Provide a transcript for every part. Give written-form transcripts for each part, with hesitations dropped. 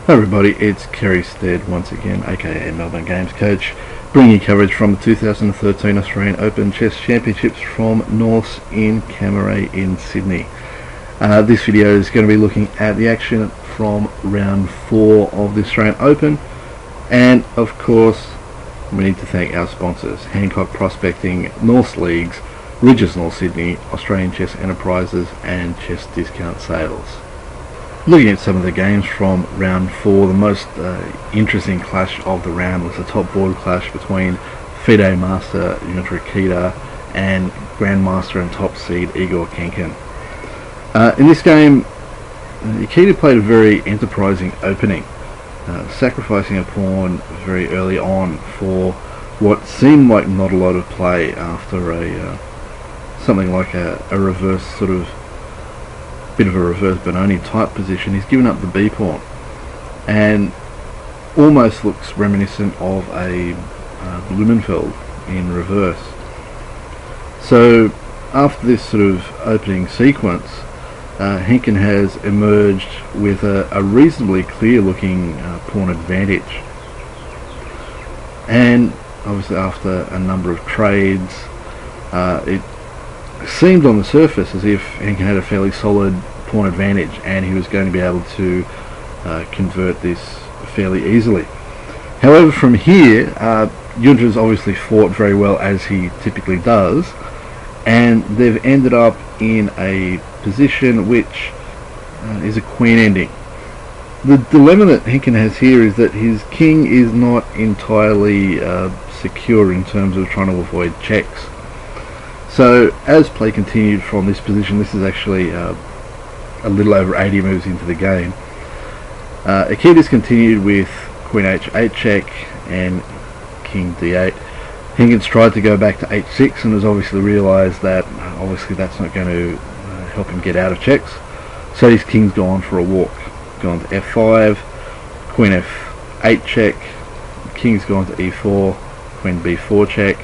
Hi everybody, it's Kerry Stead once again, aka Melbourne Games Coach, bringing you coverage from the 2013 Australian Open Chess Championships from Norse in Cammeray in Sydney. This video is going to be looking at the action from round 4 of the Australian Open, and of course we need to thank our sponsors: Hancock Prospecting, Norse Leagues, Ridges North Sydney, Australian Chess Enterprises and Chess Discount Sales. Looking at some of the games from round 4, the most interesting clash of the round was the top board clash between FIDE master Junta Ikeda and Grandmaster and top seed Igor Kenkin. In this game, Ikeda played a very enterprising opening, sacrificing a pawn very early on for what seemed like not a lot of play after something like a reverse sort of bit of a reverse Benoni type position. He's given up the B pawn and almost looks reminiscent of a Blumenfeld in reverse. So after this sort of opening sequence, Henkin has emerged with a reasonably clear looking pawn advantage, and obviously after a number of trades it seemed on the surface as if Henkin had a fairly solid pawn advantage and he was going to be able to convert this fairly easily. However, from here Junta's obviously fought very well, as he typically does, and they've ended up in a position which is a queen ending. The dilemma that Henkin has here is that his king is not entirely secure in terms of trying to avoid checks. So as play continued from this position, this is actually a little over 80 moves into the game, Ikeda's continued with Queen H8 check and King D8. Henkin's tried to go back to H6 and has obviously realised that obviously that's not going to help him get out of checks. So his king's gone for a walk, gone to F5, Queen F8 check, King's gone to E4, Queen B4 check.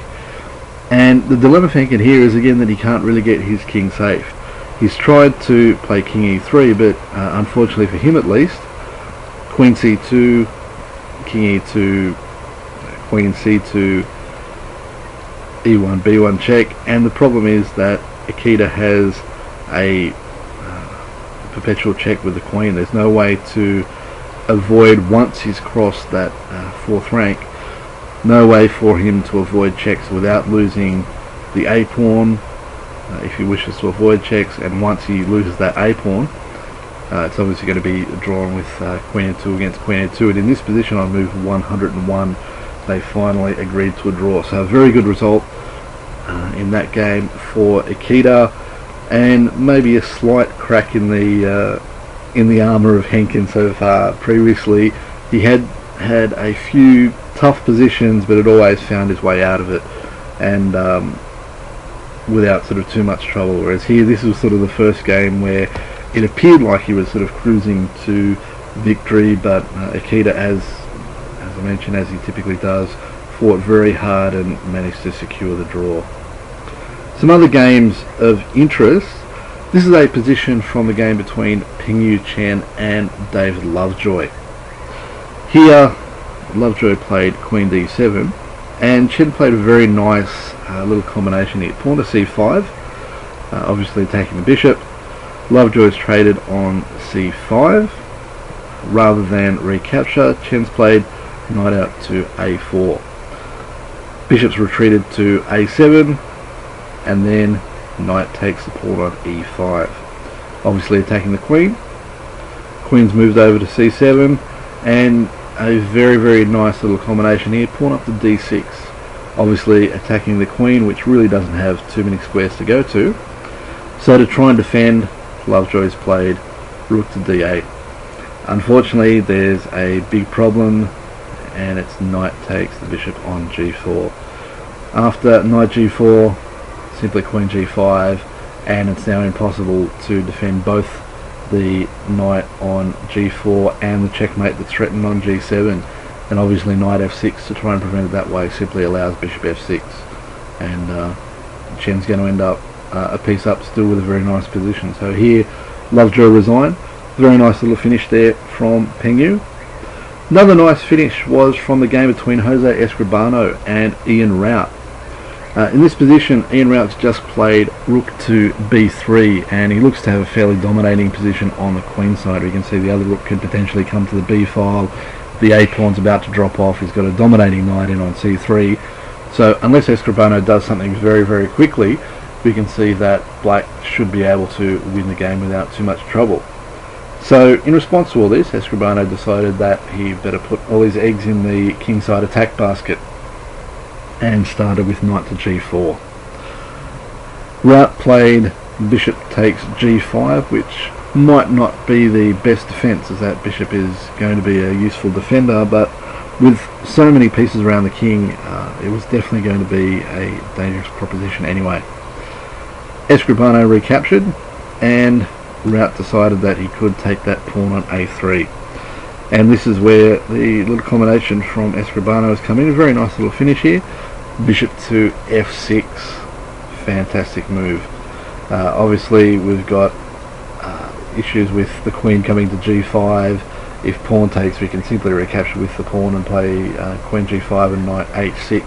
And the dilemma for Henkin here is again that he can't really get his king safe. He's tried to play King E3, but unfortunately for him at least, Queen C2, King E2, Queen C2, E1, B1 check, and the problem is that Ikeda has a perpetual check with the Queen. There's no way to avoid, once he's crossed that 4th rank, no way for him to avoid checks without losing the A pawn if he wishes to avoid checks, and once he loses that A pawn, it's obviously going to be drawn with Queen E2 against Queen E2, and in this position on move 101 they finally agreed to a draw. So a very good result in that game for Ikeda, and maybe a slight crack in the armour of Henkin so far. Previously he had a few tough positions, but had always found his way out of it, and without sort of too much trouble, whereas here this was sort of the first game where it appeared like he was sort of cruising to victory, but Ikeda, as I mentioned, as he typically does, fought very hard and managed to secure the draw. Some other games of interest: this is a position from the game between Pingyu Chen and David Lovejoy. Here Lovejoy played Queen D7 and Chen played a very nice little combination here. Pawn to C5, obviously attacking the bishop. Lovejoy's traded on C5 rather than recapture. Chen's played knight out to A4. Bishop's retreated to A7, and then knight takes the pawn on E5, obviously attacking the queen. Queen's moved over to C7, and a very nice little combination here. Pawn up to D6, obviously attacking the queen, which really doesn't have too many squares to go to. So to try and defend, Lovejoy's played rook to D8. Unfortunately there's a big problem, and it's knight takes the bishop on G4. After knight G4, simply Queen G5, and it's now impossible to defend both the knight on G4 and the checkmate that's threatened on G7, and obviously knight F6 to try and prevent it that way simply allows bishop F6, and Chen's going to end up a piece up still with a very nice position. So here Lovejoy resigned. Very nice little finish there from Pingyu. Another nice finish was from the game between Jose Escribano and Ian Rout. In this position, Ian Rout's just played rook to b3, and he looks to have a fairly dominating position on the queen side. We can see the other rook could potentially come to the b file. The a pawn's about to drop off. He's got a dominating knight in on c3. So unless Escribano does something very, very quickly, we can see that black should be able to win the game without too much trouble. So in response to all this, Escribano decided that he better put all his eggs in the kingside attack basket and started with knight to g4. Rout played bishop takes g5, which might not be the best defence, as that bishop is going to be a useful defender, but with so many pieces around the king, it was definitely going to be a dangerous proposition anyway. Escribano recaptured, and Rout decided that he could take that pawn on a3. And this is where the little combination from Escribano has come in. A very nice little finish here. Bishop to f6. Fantastic move. Obviously we've got issues with the queen coming to g5. If pawn takes, we can simply recapture with the pawn and play queen g5 and knight h6,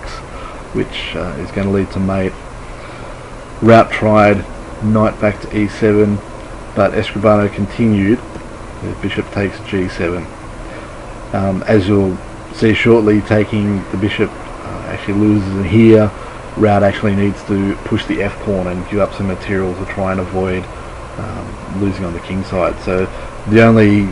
which is going to lead to mate. Rout tried knight back to e7, but Escribano continued with bishop takes g7. As you'll see shortly, taking the bishop actually loses here. Rout actually needs to push the f pawn and give up some material to try and avoid losing on the king side. So the only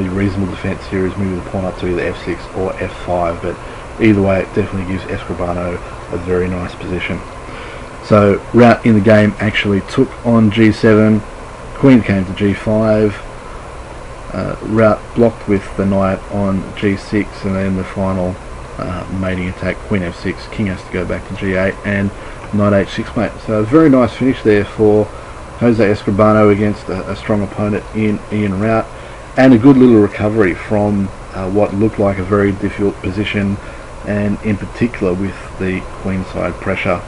reasonable defence here is moving the pawn up to either f6 or f5, but either way it definitely gives Escribano a very nice position. So Rout in the game actually took on g7, queen came to g5, Rout blocked with the knight on g6, and then the final mating attack, queen f6, king has to go back to g8, and knight h6 mate. So a very nice finish there for Jose Escribano against a strong opponent in Ian Rout, and a good little recovery from what looked like a very difficult position, and in particular with the queenside pressure.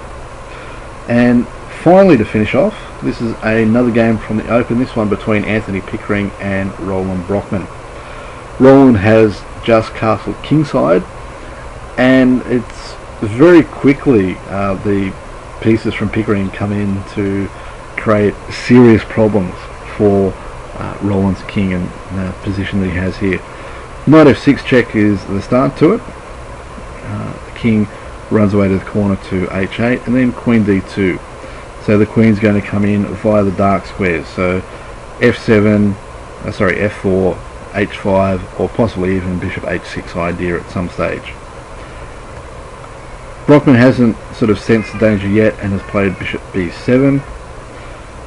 And finally, to finish off, this is another game from the Open, this one between Anthony Pickering and Roland Brockman. Roland has just castled kingside, and it's very quickly the pieces from Pickering come in to create serious problems for Roland's king and the position that he has here. Knight f6 check is the start to it. The king runs away to the corner to h8, and then queen d2. So the queen's going to come in via the dark squares. So f7, f4, h5, or possibly even bishop h6 idea at some stage. Brockman hasn't sort of sensed the danger yet and has played bishop b7,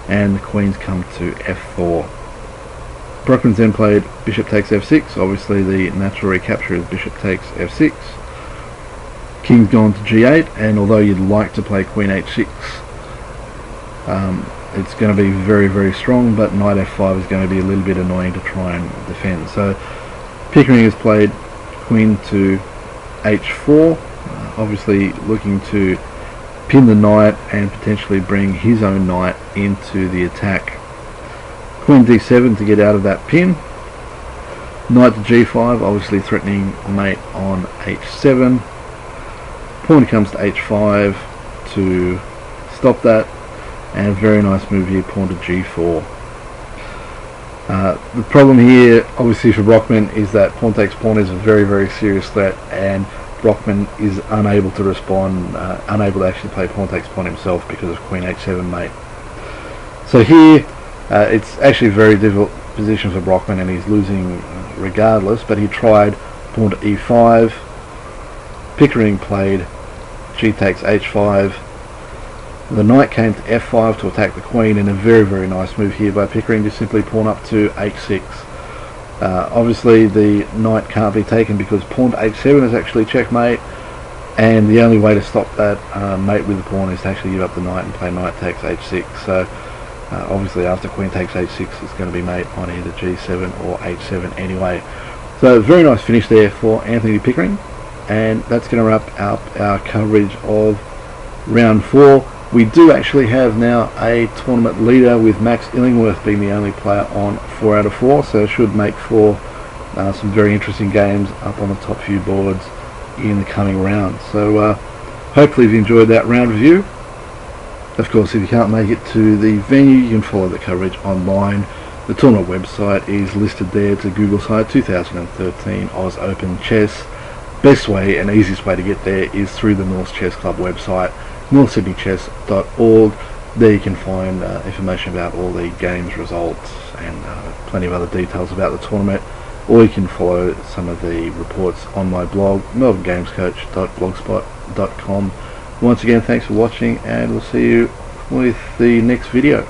and the queen's come to f4. Brockman's then played bishop takes f6. Obviously the natural recapture is bishop takes f6. King's gone to g8, and although you'd like to play queen h6, it's going to be very, very strong, but knight f5 is going to be a little bit annoying to try and defend. So Pickering has played queen to h4, obviously looking to pin the knight and potentially bring his own knight into the attack. Queen d7 to get out of that pin. Knight to g5, obviously threatening mate on h7. Pawn comes to h5 to stop that, and a very nice move here, pawn to g4. The problem here, obviously for Brockman, is that pawn takes pawn is a very, very serious threat, and Brockman is unable to respond, unable to actually play pawn takes pawn himself because of queen h7 mate. So here, it's actually a very difficult position for Brockman, and he's losing regardless, but he tried pawn to e5. Pickering played g takes h5. The knight came to f5 to attack the queen, and a very, very nice move here by Pickering to simply pawn up to h6. Obviously the knight can't be taken because pawn to h7 is actually checkmate, and the only way to stop that mate with the pawn is to actually give up the knight and play knight takes h6. So obviously after queen takes h6 it's going to be mate on either g7 or h7 anyway. So very nice finish there for Anthony Pickering, and that's going to wrap up our coverage of round 4. We do actually have now a tournament leader, with Max Illingworth being the only player on 4 out of 4, so it should make for some very interesting games up on the top few boards in the coming round. So hopefully you've enjoyed that round review. Of course, if you can't make it to the venue, you can follow the coverage online. The tournament website is listed there. It's a Google site, 2013 Oz Open Chess. Best way and easiest way to get there is through the North Chess Club website, northsydneychess.org. There you can find information about all the games results and plenty of other details about the tournament, or you can follow some of the reports on my blog, melbournegamescoach.blogspot.com. Once again, thanks for watching, and we'll see you with the next video.